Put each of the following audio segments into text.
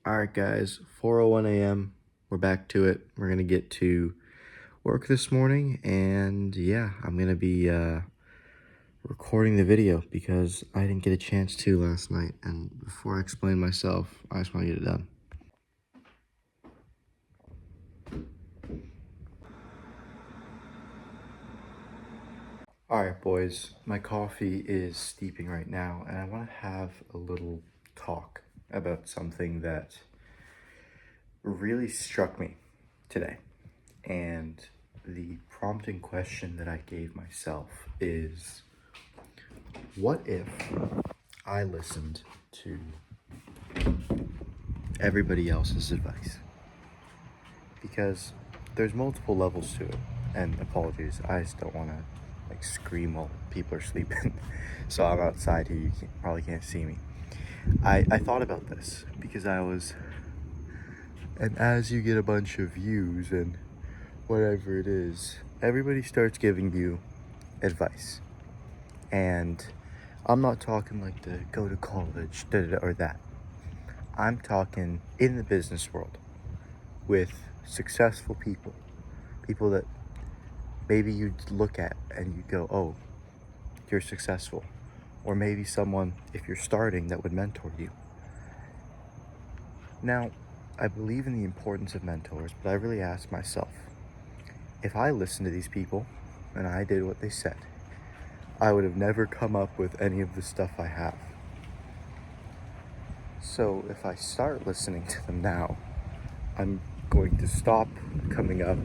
Alright guys, 4:01 a.m. We're back to it. We're gonna get to work this morning, and yeah, I'm gonna be recording the video because I didn't get a chance to last night. And before I explain myself, I just want to get it done. Alright boys, my coffee is steeping right now, and I want to have a little talk about something that really struck me today. And the prompting question that I gave myself is, what if I listened to everybody else's advice? Because there's multiple levels to it. And apologies, I just don't want to scream while people are sleeping. So I'm outside here, you probably can't see me. I thought about this because and as you get a bunch of views and whatever it is, everybody starts giving you advice. And I'm not talking like the go to college, or that. I'm talking in the business world with successful people that maybe you'd look at and you'd go, oh, you're successful. Or maybe someone, if you're starting, that would mentor you. Now, I believe in the importance of mentors, but I really ask myself, if I listened to these people and I did what they said, I would have never come up with any of the stuff I have. So if I start listening to them now, I'm going to stop coming up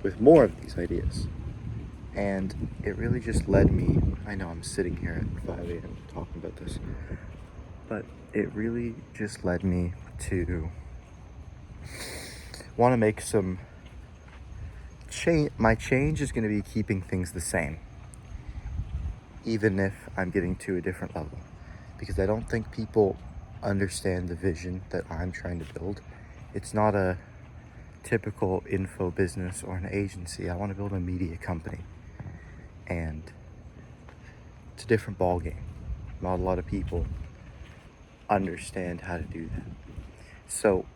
with more of these ideas. And it really just led me, I know I'm sitting here at 5 a.m. talking about this, but it really just led me to want to make some change. My change is going to be keeping things the same, even if I'm getting to a different level, because I don't think people understand the vision that I'm trying to build. It's not a typical info business or an agency. I want to build a media company, and it's a different ball game. Not a lot of people understand how to do that. So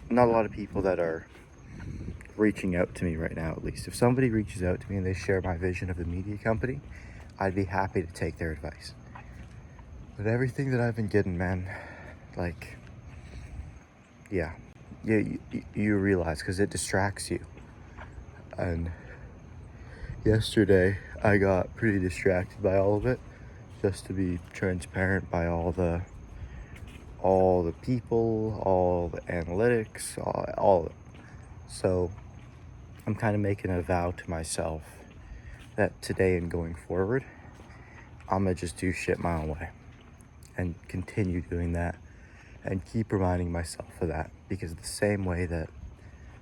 not a lot of people that are reaching out to me right now. At least if somebody reaches out to me and they share my vision of a media company, I'd be happy to take their advice. But everything that I've been getting, man, you realize, because it distracts you. And yesterday I got pretty distracted by all of it, just to be transparent, by all the people, all the analytics, all of it. So I'm kind of making a vow to myself that today and going forward, I'm gonna just do shit my own way and continue doing that and keep reminding myself of that, because the same way that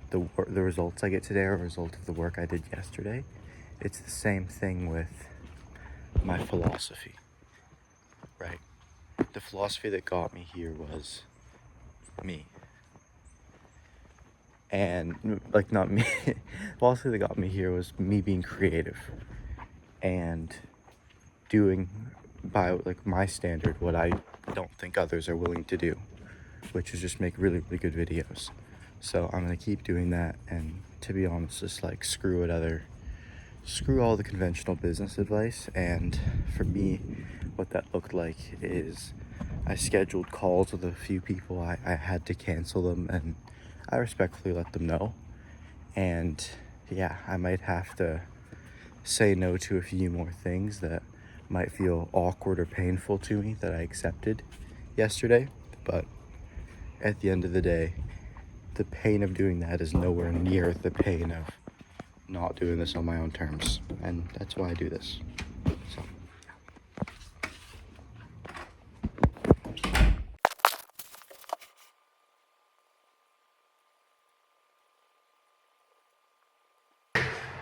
the results I get today are a result of the work I did yesterday, it's the same thing with my philosophy, right? The philosophy that got me here was me. And not me. The philosophy that got me here was me being creative and doing, by my standard, what I don't think others are willing to do, which is just make really, really good videos. So I'm gonna keep doing that, and to be honest, just screw all the conventional business advice. And for me, what that looked like is I scheduled calls with a few people. I had to cancel them, and I respectfully let them know. And yeah, I might have to say no to a few more things that might feel awkward or painful to me that I accepted yesterday. But at the end of the day, the pain of doing that is nowhere near the pain of not doing this on my own terms. And that's why I do this. So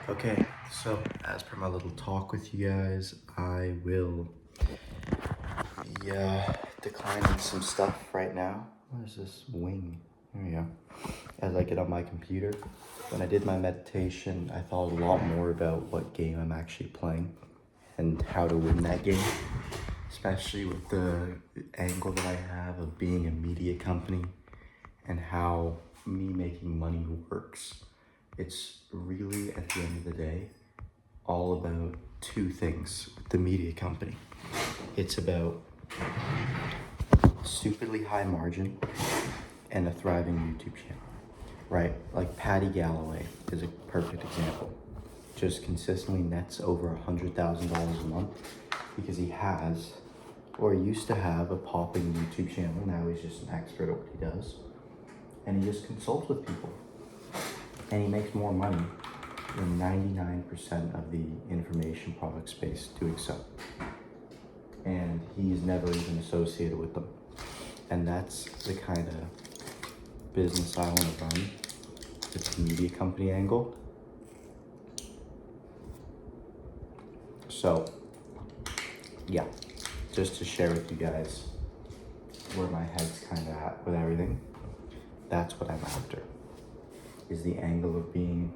okay, so as per my little talk with you guys, I will be declining some stuff right now. What is this wing? There we go. As I get on my computer. When I did my meditation, I thought a lot more about what game I'm actually playing and how to win that game. especially with the angle that I have of being a media company and how me making money works. It's really, at the end of the day, all about two things with the media company. It's about stupidly high margin and a thriving YouTube channel, right? Like Patty Galloway is a perfect example. Just consistently nets over $100,000 a month because he has, or used to have, a popping YouTube channel. Now he's just an expert at what he does. And he just consults with people. And he makes more money than 99% of the information product space doing so. And he's never even associated with them. And that's the kind of business I want to run. It's a media company angle. So, yeah, just to share with you guys where my head's kind of at with everything. That's what I'm after, is the angle of being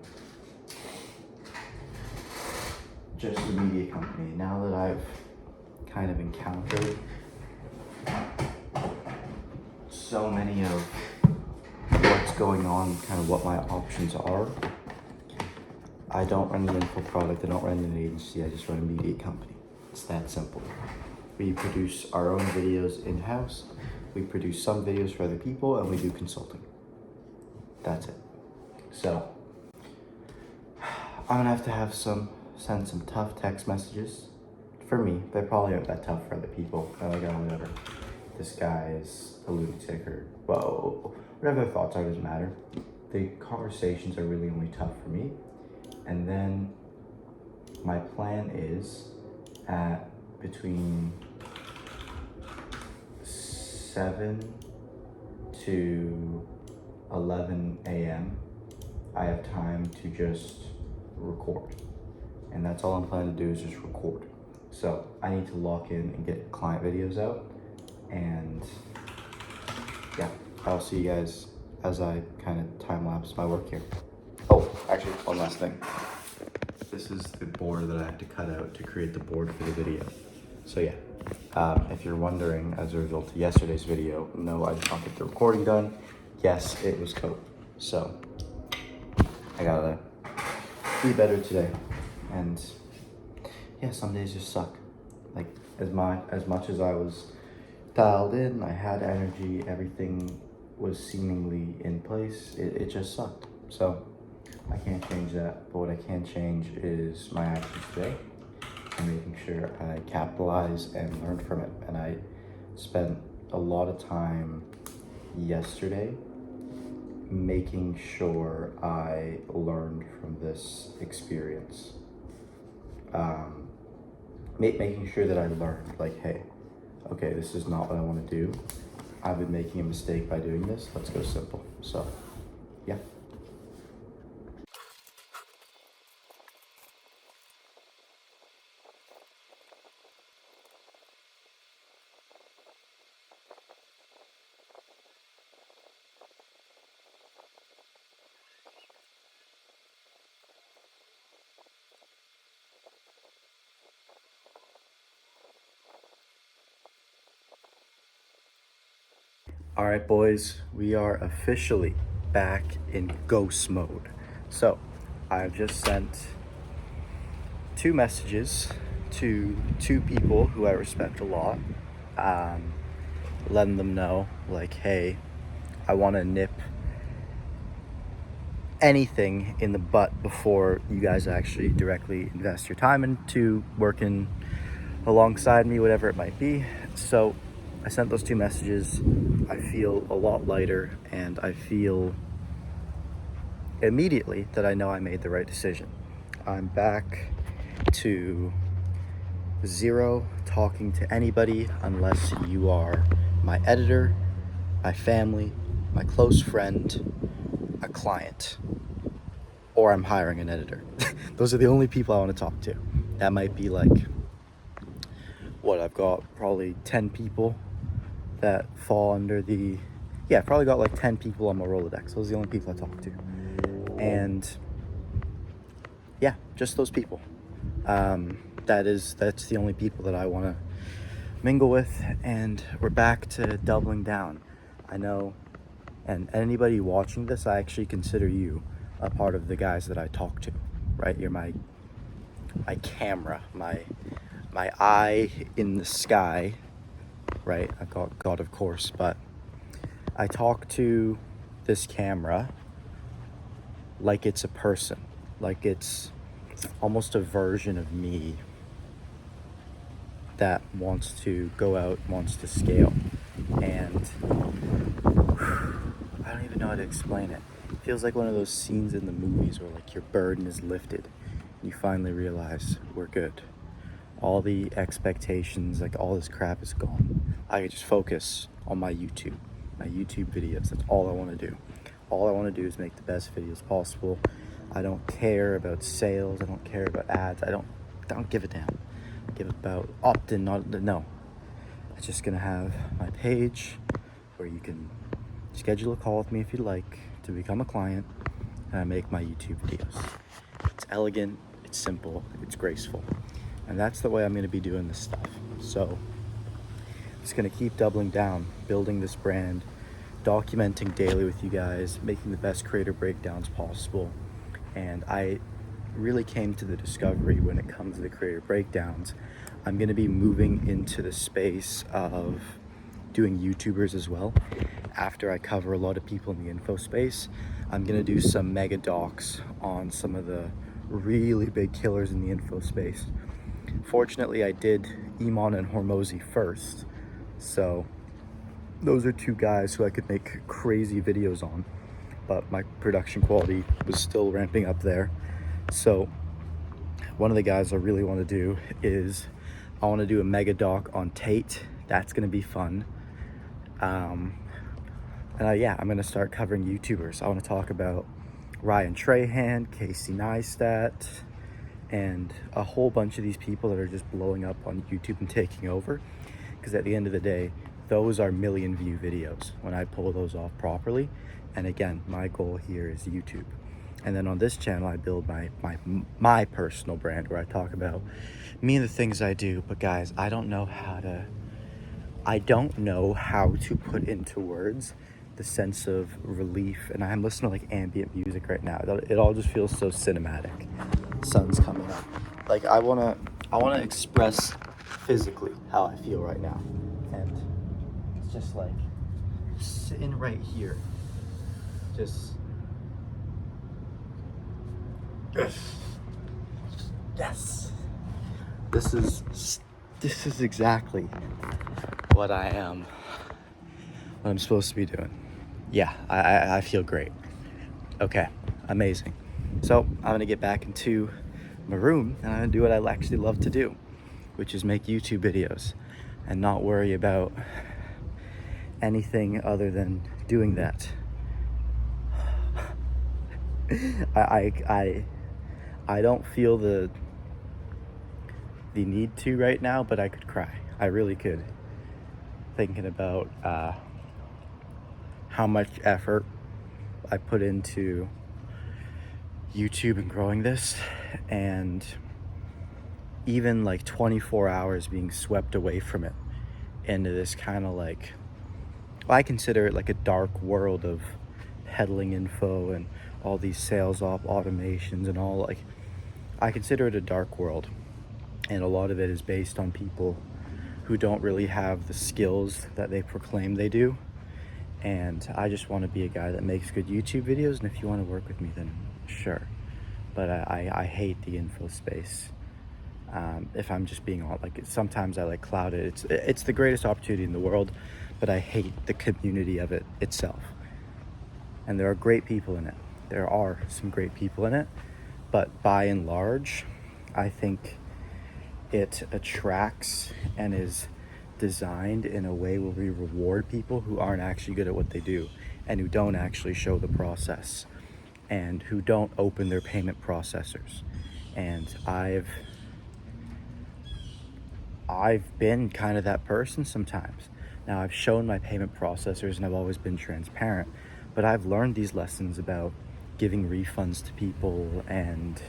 just a media company. Now that I've kind of encountered so many of what's going on, kind of what my options are, I don't run an info product, I don't run an agency, I just run a media company. It's that simple. We produce our own videos in-house, we produce some videos for other people, and we do consulting. That's it. So, I'm gonna have to send some tough text messages. For me, they probably aren't that tough for other people. I'm like, oh, whatever. This guy is a lunatic, or whoa, whatever their thoughts are, doesn't matter. The conversations are really only tough for me. And then my plan is at between 7 to 11 a.m. I have time to just record. And that's all I'm planning to do, is just record. So I need to lock in and get client videos out. And yeah, I'll see you guys as I kind of time lapse my work here. Oh, actually, one last thing. This is the board that I had to cut out to create the board for the video. So yeah, if you're wondering, as a result of yesterday's video, no, I did not get the recording done. Yes, it was cope. So I gotta be better today. And yeah, some days just suck. Like as much as I was dialed in, I had energy, everything was seemingly in place, it just sucked. So I can't change that, but what I can change is my actions today and making sure I capitalize and learn from it. And I spent a lot of time yesterday making sure I learned from this experience. Making sure that I learned, like, hey, okay, this is not what I want to do. I've been making a mistake by doing this. Let's go simple. So, yeah. All right, boys, we are officially back in ghost mode. So I've just sent 2 messages to 2 people who I respect a lot, letting them know, like, hey, I want to nip anything in the butt before you guys actually directly invest your time into working alongside me, whatever it might be. So I sent those 2 messages. I feel a lot lighter, and I feel immediately that I know I made the right decision. I'm back to 0 talking to anybody unless you are my editor, my family, my close friend, a client, or I'm hiring an editor. Those are the only people I want to talk to. That might be like, what, I've got probably 10 people that fall under the, yeah, I've probably got like 10 people on my Rolodex. Those are the only people I talk to. And yeah, just those people. That's the only people that I want to mingle with, and we're back to doubling down. I know, and anybody watching this, I actually consider you a part of the guys that I talk to, right? You're my camera, my eye in the sky, right? I got God, of course, but I talk to this camera like it's a person, like it's almost a version of me that wants to go out, wants to scale. And I don't even know how to explain it. It feels like one of those scenes in the movies where like your burden is lifted and you finally realize we're good. All the expectations, like all this crap is gone. I can just focus on my YouTube videos. That's all I want to do. All I want to do is make the best videos possible. I don't care about sales. I don't care about ads. I don't give a damn. Give about opt-in, no. I'm just gonna have my page where you can schedule a call with me if you'd like to become a client, and I make my YouTube videos. It's elegant, it's simple, it's graceful. And that's the way I'm gonna be doing this stuff. So I'm just gonna keep doubling down, building this brand, documenting daily with you guys, making the best creator breakdowns possible. And I really came to the discovery when it comes to the creator breakdowns, I'm going to be moving into the space of doing YouTubers as well. After I cover a lot of people in the info space, I'm going to do some mega docs on some of the really big killers in the info space. Fortunately, I did Iman and Hormozy first, so those are two guys who I could make crazy videos on, but my production quality was still ramping up there. So one of the guys I really want to do is I want to do a mega doc on Tate. That's going to be fun. I'm going to start covering YouTubers. I want to talk about Ryan Trahan, Casey Neistat, and a whole bunch of these people that are just blowing up on YouTube and taking over. Because at the end of the day, those are million view videos when I pull those off properly. And again, my goal here is YouTube. And then on this channel, I build my personal brand where I talk about me and the things I do. But guys, I don't know how to put into words the sense of relief. And I'm listening to like ambient music right now. It all just feels so cinematic. Sun's coming up. Like I wanna express physically how I feel right now. And it's just like sitting right here. Just yes. This is exactly what I'm supposed to be doing. Yeah, I feel great. Okay, amazing. So I'm gonna get back into my room and I'm gonna do what I actually love to do, which is make YouTube videos and not worry about anything other than doing that. I don't feel the need to right now, but I could cry. I really could. Thinking about how much effort I put into YouTube and growing this, and even like 24 hours being swept away from it into this kind of like, well, I consider it like a dark world of peddling info and all these sales automations and all. Like, I consider it a dark world, and a lot of it is based on people who don't really have the skills that they proclaim they do. And I just want to be a guy that makes good YouTube videos, and if you want to work with me, then sure. But I hate the info space. If I'm just being honest, like sometimes I like cloud it. It's the greatest opportunity in the world, but I hate the community of it itself. And there are great people in it. There are some great people in it, but by and large, I think it attracts and is designed in a way where we reward people who aren't actually good at what they do and who don't actually show the process and who don't open their payment processors. And I've been kind of that person sometimes. Now, I've shown my payment processors and I've always been transparent, but I've learned these lessons about giving refunds to people and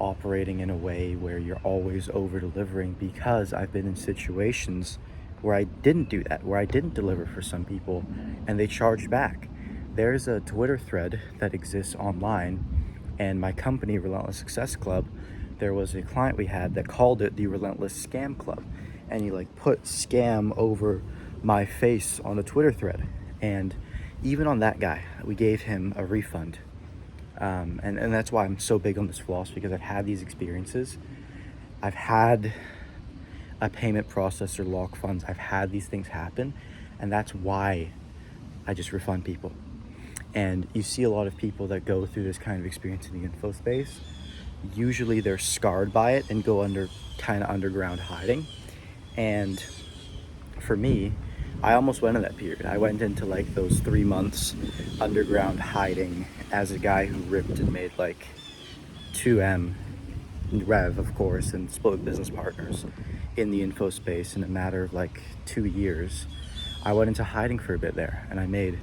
operating in a way where you're always over delivering, because I've been in situations where I didn't do that, where I didn't deliver for some people and they charged back. There's a Twitter thread that exists online, and my company, Relentless Success Club, there was a client we had that called it the Relentless Scam Club, and he like put scam over my face on a Twitter thread. And even on that guy, we gave him a refund. And that's why I'm so big on this philosophy, because I've had these experiences. I've had a payment processor lock funds. I've had these things happen, and that's why I just refund people. And you see a lot of people that go through this kind of experience in the info space. Usually they're scarred by it and go under kind of underground hiding. And for me, I almost went in that period. I went into like those 3 months underground hiding as a guy who ripped and made like 2M rev, of course, and split with business partners in the info space in a matter of like 2 years. I went into hiding for a bit there, and I made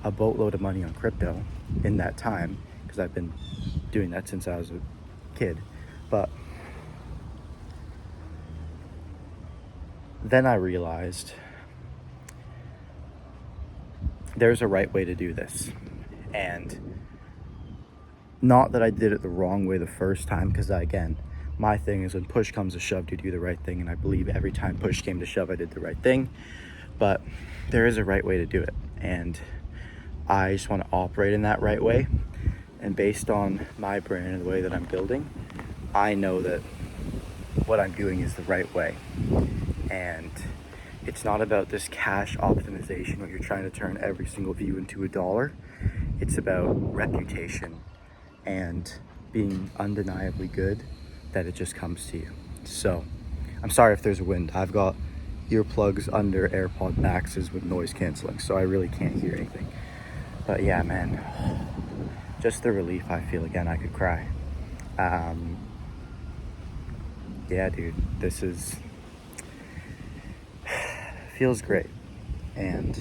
a boatload of money on crypto in that time, because I've been doing that since I was a kid. But then I realized there's a right way to do this. And not that I did it the wrong way the first time, because again, my thing is when push comes to shove, to do the right thing. And I believe every time push came to shove, I did the right thing. But there is a right way to do it. And I just want to operate in that right way. And based on my brand and the way that I'm building, I know that what I'm doing is the right way. And it's not about this cash optimization where you're trying to turn every single view into $1. It's about reputation and being undeniably good, that it just comes to you. So I'm sorry if there's wind. I've got earplugs under AirPod Maxes with noise canceling, so I really can't hear anything. But yeah, man, just the relief I feel. Again, I could cry. Yeah, dude, this is feels great. And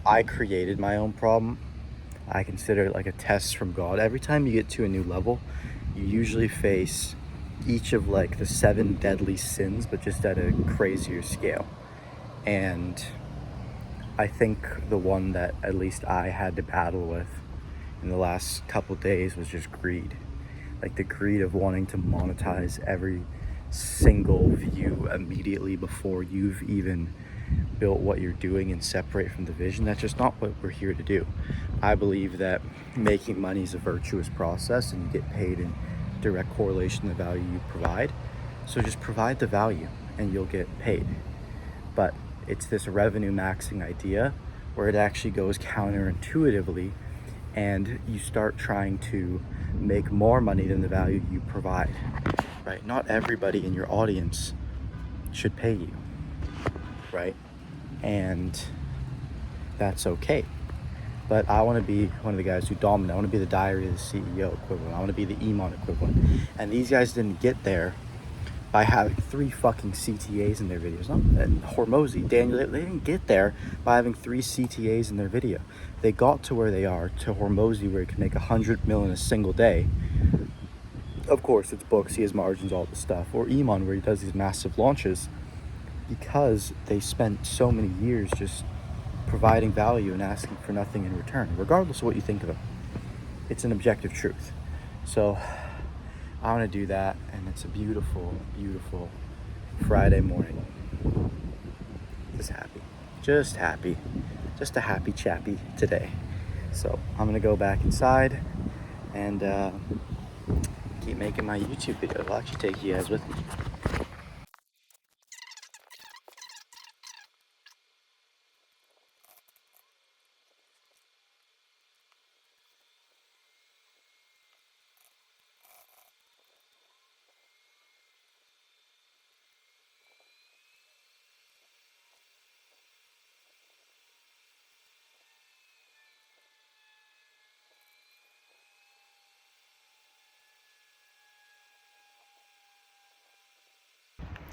I created my own problem. I consider it like a test from God. Every time you get to a new level, you usually face each of like the 7 deadly sins, but just at a crazier scale. And I think the one that at least I had to battle with in the last couple days was just greed. Like the greed of wanting to monetize every single view immediately before you've even built what you're doing and separate from the vision. That's just not what we're here to do. I believe that making money is a virtuous process, and you get paid in direct correlation to the value you provide. So just provide the value and you'll get paid. But it's this revenue maxing idea where it actually goes counterintuitively, and you start trying to make more money than the value you provide. Right? Not everybody in your audience should pay you, right? And that's okay. But I want to be one of the guys who dominate. I want to be the Diary of the CEO equivalent. I want to be the Iman equivalent. And these guys didn't get there by having 3 fucking CTAs in their videos. And Hormozy, Daniel, they didn't get there by having 3 CTAs in their video. They got to where they are, to Hormozy, where he can make 100 mil in a single day. Of course, it's books, he has margins, all this stuff. Or Iman, where he does these massive launches, because they spent so many years just providing value and asking for nothing in return, regardless of what you think of it. It's an objective truth. So I want to do that, and it's a beautiful, beautiful Friday morning. Just happy, just a happy chappy today. So I'm gonna go back inside and keep making my YouTube videos. I'll actually take you guys with me.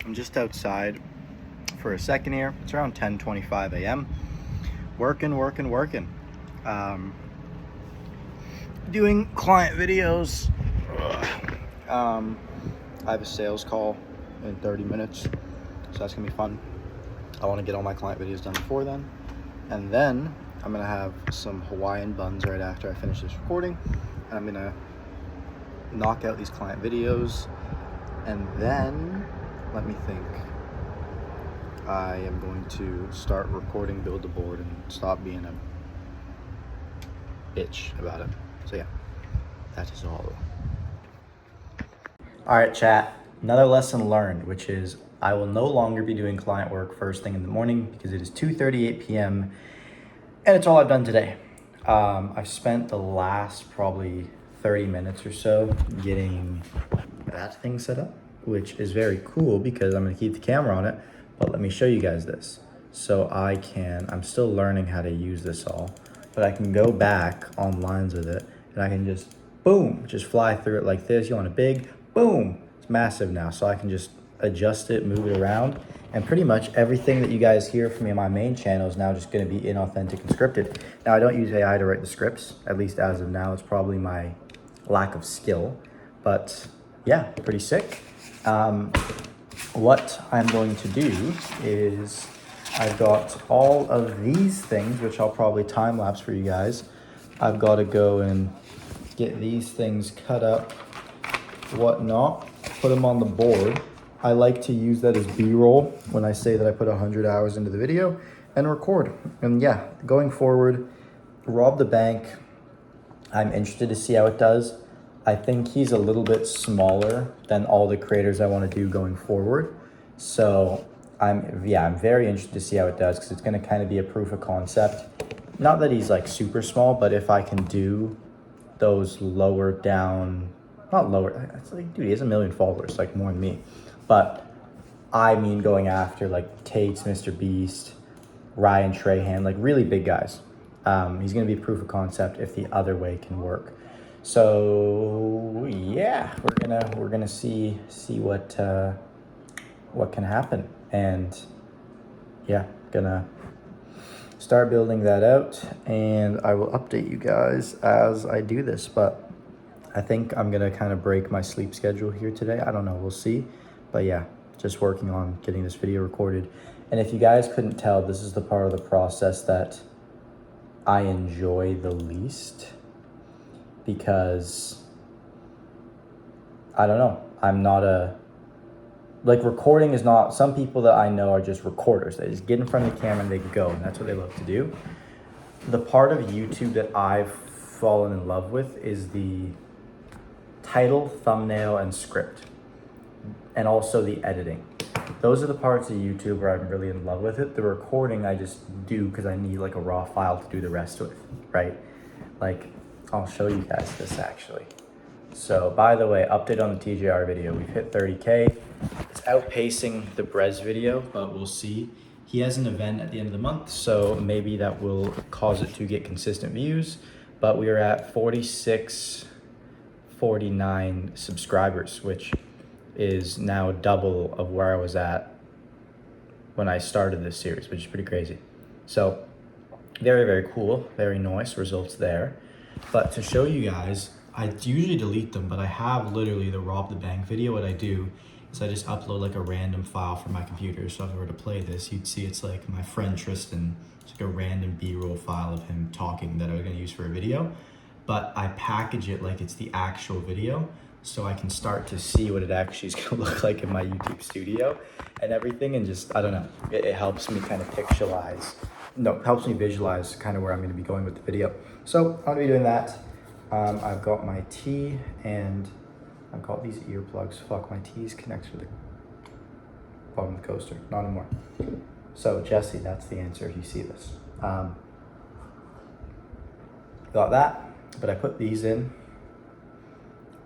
I'm just outside for a second here. It's around 10:25 a.m. Working. Doing client videos, I have a sales call in 30 minutes, so that's gonna be fun. I want to get all my client videos done before then, and then I'm gonna have some Hawaiian buns right after I finish this recording, and I'm gonna knock out these client videos, and then let me think. I am going to start recording Build a Board and stop being a bitch about it. So yeah, that is all. All right, chat. Another lesson learned, which is I will no longer be doing client work first thing in the morning because it is 2:38 p.m. and it's all I've done today. I've spent the last probably 30 minutes or so getting that thing set up, which is very cool because I'm gonna keep the camera on it, but let me show you guys this. So I'm still learning how to use this all, but I can go back on lines with it and I can just, boom, just fly through it like this. You want a big, boom, it's massive now. So I can just adjust it, move it around, and pretty much everything that you guys hear from me on my main channel is now just gonna be inauthentic and scripted. Now I don't use AI to write the scripts, at least as of now. It's probably my lack of skill, but yeah, pretty sick. What I'm going to do is I've got all of these things, which I'll probably time lapse for you guys. I've got to go and get these things cut up, whatnot, put them on the board. I like to use that as B-roll when I say that I put 100 hours into the video and record. And yeah, going forward, rob the bank. I'm interested to see how it does. I think he's a little bit smaller than all the creators I want to do going forward. So I'm very interested to see how it does because it's going to kind of be a proof of concept. Not that he's like super small, but if I can do those lower down, not lower, it's like, dude, he has 1 million followers, like more than me. But I mean going after like Tate's, Mr. Beast, Ryan Trahan, like really big guys. He's going to be proof of concept if the other way can work. So yeah, we're gonna see what can happen, and yeah, gonna start building that out, and I will update you guys as I do this. But I think I'm gonna kind of break my sleep schedule here today. I don't know, we'll see. But yeah, just working on getting this video recorded. And if you guys couldn't tell, this is the part of the process that I enjoy the least. Because, I don't know, I'm not recording is not, some people that I know are just recorders. They just get in front of the camera and they go, and that's what they love to do. The part of YouTube that I've fallen in love with is the title, thumbnail, and script, and also the editing. Those are the parts of YouTube where I'm really in love with it. The recording I just do because I need like a raw file to do the rest with, right? Like, I'll show you guys this actually. So by the way, update on the TJR video. We've hit 30K. It's outpacing the Brez video, but we'll see. He has an event at the end of the month, so maybe that will cause it to get consistent views. But we are at 49 subscribers, which is now double of where I was at when I started this series, which is pretty crazy. So very, very cool, very nice results there. But to show you guys, I usually delete them, but I have literally the Rob the Bank video. What I do is I just upload like a random file from my computer. So if I were to play this, you'd see it's like my friend Tristan. It's like a random B-roll file of him talking that I was gonna use for a video. But I package it like it's the actual video, so I can start to see what it actually is gonna look like in my YouTube studio and everything. And just, I don't know, it helps me kind of helps me visualize kind of where I'm gonna be going with the video. So I'm gonna be doing that. I've got my tea and I've got these earplugs. Fuck, my tea's connected to the bottom of the coaster. Not anymore. So Jesse, that's the answer if you see this. Got that, but I put these in,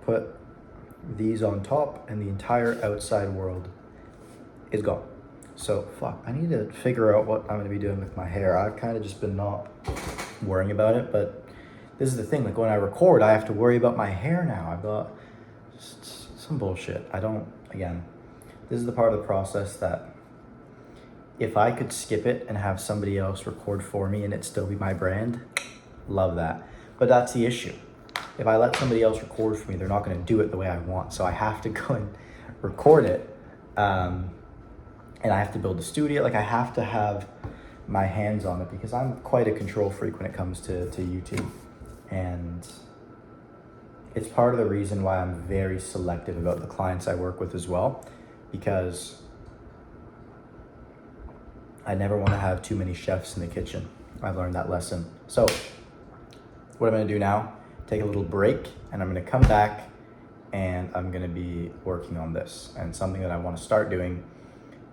put these on top, and the entire outside world is gone. So fuck, I need to figure out what I'm gonna be doing with my hair. I've kind of just been not worrying about it, but this is the thing, like when I record, I have to worry about my hair now. I've got some bullshit. Again, this is the part of the process that if I could skip it and have somebody else record for me and it still be my brand, love that. But that's the issue. if I let somebody else record for me, they're not going to do it the way I want. So I have to go and record it. And I have to build a studio. Like, I have to have my hands on it because I'm quite a control freak when it comes to YouTube. And it's part of the reason why I'm very selective about the clients I work with as well, because I never want to have too many chefs in the kitchen. I've learned that lesson. So what I'm going to do now, take a little break, and I'm going to come back and I'm going to be working on this. And something that I want to start doing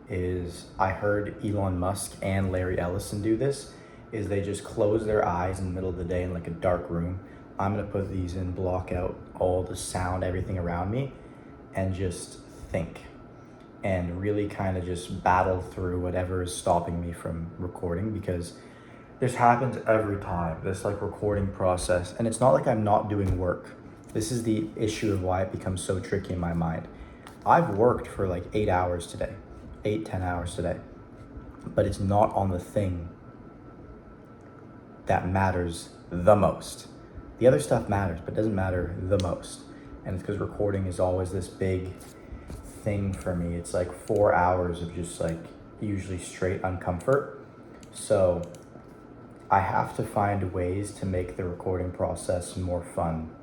is, I heard Elon Musk and Larry Ellison do this, is they just close their eyes in the middle of the day in like a dark room. I'm going to put these in, block out all the sound, everything around me, and just think and really kind of just battle through whatever is stopping me from recording, because this happens every time, this like recording process. And it's not like I'm not doing work. This is the issue of why it becomes so tricky in my mind. I've worked for like 8 hours today, 10 hours today, but it's not on the thing that matters the most. The other stuff matters, but it doesn't matter the most. And it's because recording is always this big thing for me. It's like 4 hours of just like usually straight uncomfort. So I have to find ways to make the recording process more fun.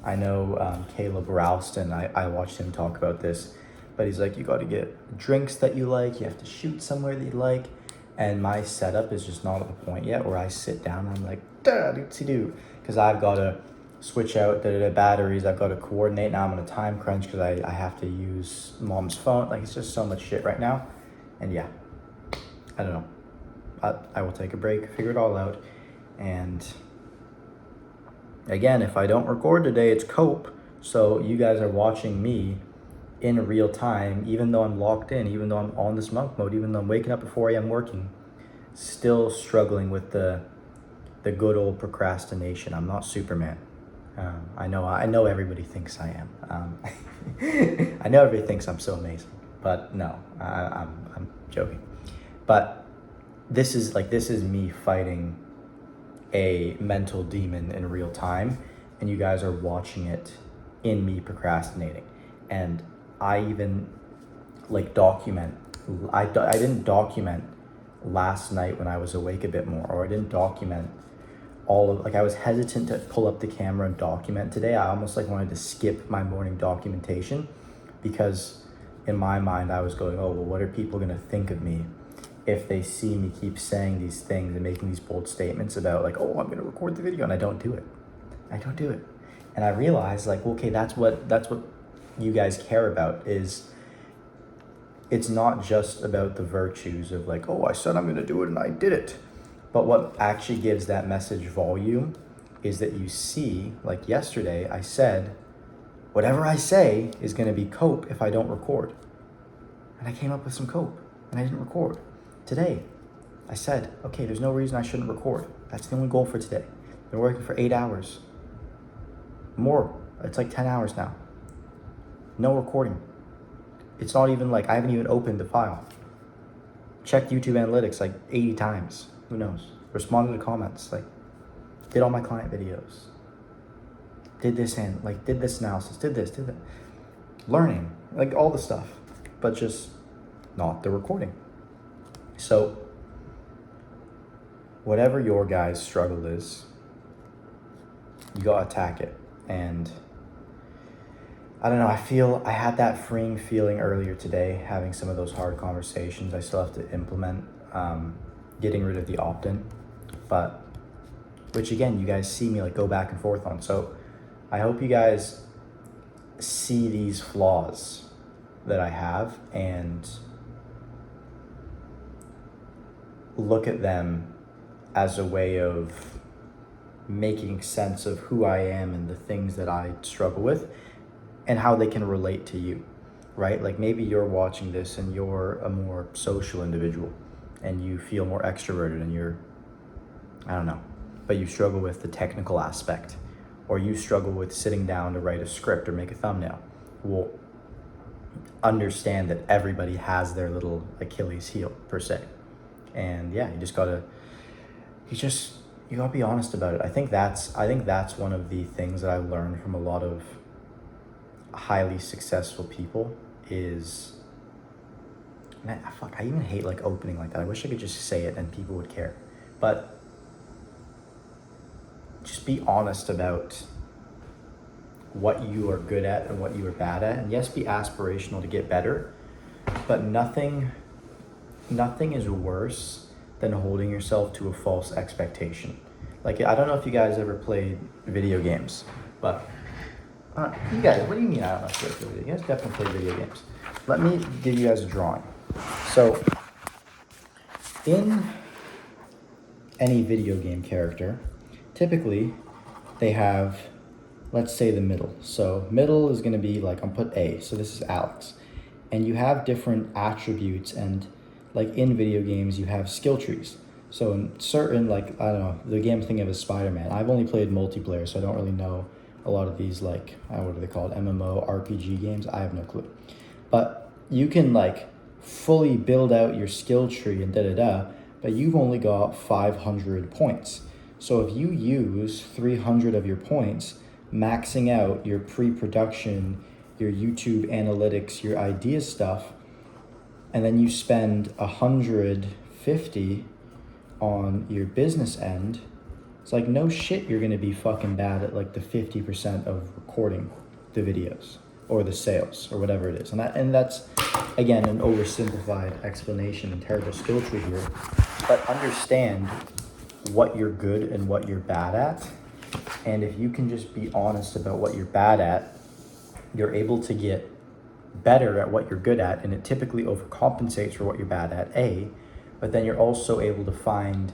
I know Caleb Ralston, I watched him talk about this, but he's like, you got to get drinks that you like, you have to shoot somewhere that you like. And my setup is just not at the point yet where I sit down and I'm like, do, because I've got to switch out the batteries, I've got to coordinate. Now I'm on a time crunch because I have to use mom's phone. Like, it's just so much shit right now. And yeah, I don't know. I will take a break, figure it all out. And again, if I don't record today, it's cope. So you guys are watching me in real time, even though I'm locked in, even though I'm on this monk mode, even though I'm waking up at 4 a.m. working, still struggling with the good old procrastination. I'm not Superman. I know everybody thinks I am. I know everybody thinks I'm so amazing, but no, I'm joking. But this is me fighting a mental demon in real time, and you guys are watching it in me procrastinating. And I even like document. I didn't document last night when I was awake a bit more, or I didn't document all of, like, I was hesitant to pull up the camera and document today. I almost like wanted to skip my morning documentation, because in my mind I was going, oh well, what are people gonna think of me if they see me keep saying these things and making these bold statements about like, oh, I'm gonna record the video, and I don't do it. And I realized, like, okay, that's what you guys care about. Is it's not just about the virtues of like, oh, I said I'm gonna do it and I did it. But what actually gives that message volume is that you see, like yesterday, I said, whatever I say is gonna be cope if I don't record. And I came up with some cope and I didn't record. Today, I said, okay, there's no reason I shouldn't record. That's the only goal for today. Been working for 8 hours. More, it's like 10 hours now. No recording. It's not even like, I haven't even opened the file. Checked YouTube analytics like 80 times. Who knows? Responded to comments, like, did all my client videos. Did this analysis, did that. Learning, like all the stuff, but just not the recording. So whatever your guys' struggle is, you gotta attack it. And I don't know, I had that freeing feeling earlier today, having some of those hard conversations. I still have to implement getting rid of the opt-in, but which again, you guys see me like go back and forth on. So I hope you guys see these flaws that I have and look at them as a way of making sense of who I am and the things that I struggle with and how they can relate to you, right? Like maybe you're watching this and you're a more social individual and you feel more extroverted and you're, I don't know, but you struggle with the technical aspect, or you struggle with sitting down to write a script or make a thumbnail. Well, understand that everybody has their little Achilles heel per se. And yeah, you just you gotta be honest about it. I think that's one of the things that I've learned from a lot of highly successful people is, man, fuck, I even hate like opening like that. I wish I could just say it and people would care. But just be honest about what you are good at and what you are bad at. And yes, be aspirational to get better, but nothing is worse than holding yourself to a false expectation. Like, I don't know if you guys ever played video games, but you guys, what do you mean I don't know if you guys play video games? You guys definitely play video games. Let me give you guys a drawing. So, in any video game character, typically they have, let's say, the middle. So middle is going to be like, I'm put A, so this is Alex. And you have different attributes, and like in video games you have skill trees. So in certain, like, I don't know, the game I'm thinking of is Spider-Man. I've only played multiplayer, so I don't really know a lot of these, like, what are they called, MMO RPG games. I have no clue. But you can like fully build out your skill tree and but you've only got 500 points. So if you use 300 of your points, maxing out your pre-production, your YouTube analytics, your idea stuff, and then you spend 150 on your business end, it's like, no shit, you're gonna be fucking bad at like the 50% of recording the videos or the sales or whatever it is. And that's again an oversimplified explanation and terrible skill tree here. But understand what you're good and what you're bad at. And if you can just be honest about what you're bad at, you're able to get better at what you're good at, and it typically overcompensates for what you're bad at, A, but then you're also able to find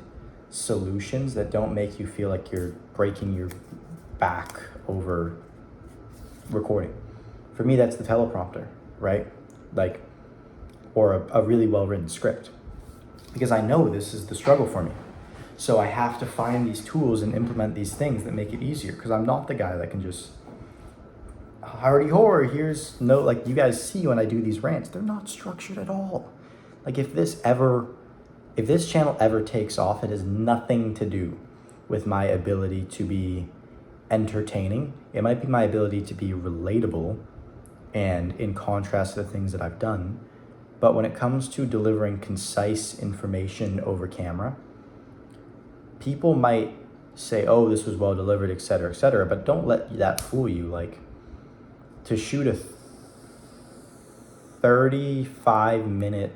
solutions that don't make you feel like you're breaking your back over recording. For me, that's the teleprompter, right? Like, or a really well-written script, because I know this is the struggle for me. So I have to find these tools and implement these things that make it easier, because I'm not the guy that can just, howdy horror, here's no, like you guys see when I do these rants, they're not structured at all. Like if this channel ever takes off, it has nothing to do with my ability to be entertaining. It might be my ability to be relatable and in contrast to the things that I've done. But when it comes to delivering concise information over camera, people might say, oh, this was well delivered, et cetera, but don't let that fool you. Like, to shoot a 35-minute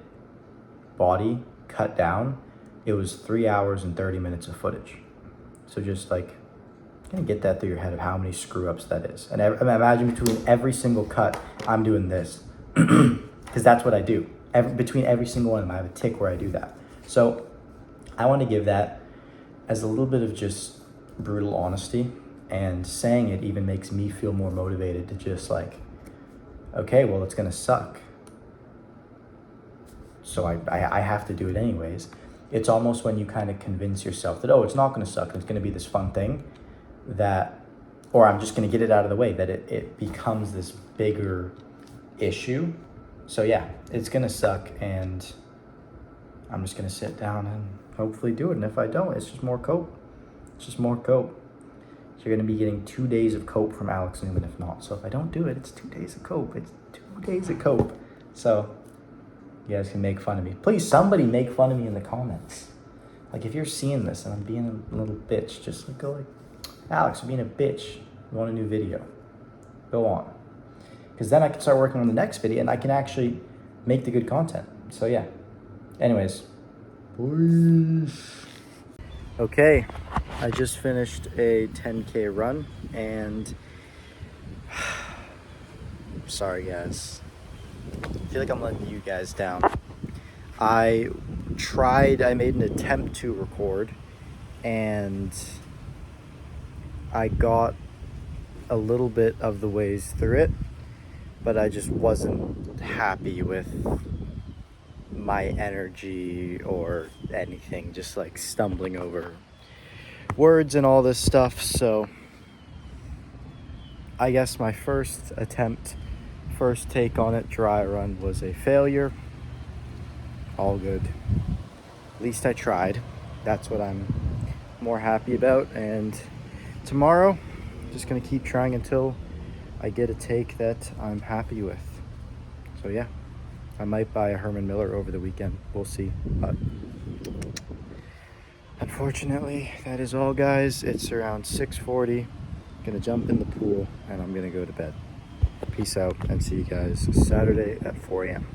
body cut down, it was 3 hours and 30 minutes of footage. So just like, kind of get that through your head of how many screw ups that is. And imagine between every single cut, I'm doing this, because that's what I do. Between every single one of them, I have a tick where I do that. So I want to give that as a little bit of just brutal honesty, and saying it even makes me feel more motivated to just like, okay, well, it's going to suck. So I have to do it anyways. It's almost when you kind of convince yourself that, oh, it's not going to suck, it's going to be this fun thing, that, or I'm just going to get it out of the way, that it becomes this bigger issue. So yeah, it's going to suck, and I'm just going to sit down and hopefully do it. And if I don't, it's just more cope. It's just more cope. So you're going to be getting 2 days of cope from Alex Newman if not. So if I don't do it, it's 2 days of cope. It's 2 days of cope. So you guys can make fun of me. Please, somebody make fun of me in the comments. Like, if you're seeing this and I'm being a little bitch, just like, go like, Alex, you're being a bitch. You want a new video? Go on. Because then I can start working on the next video and I can actually make the good content. So yeah. Anyways. Okay, I just finished a 10K run, and sorry guys. I feel like I'm letting you guys down. I made an attempt to record, and I got a little bit of the ways through it, but I just wasn't happy with my energy or anything, just like stumbling over words and all this stuff. So I guess my first take on it, dry run, was a failure. All good. At least I tried. That's what I'm more happy about. And tomorrow, just gonna keep trying until I get a take that I'm happy with. So yeah, I might buy a Herman Miller over the weekend. We'll see. But unfortunately, that is all, guys. It's around 6:40. Gonna jump in the pool and I'm gonna go to bed. Peace out and see you guys Saturday at 4 a.m.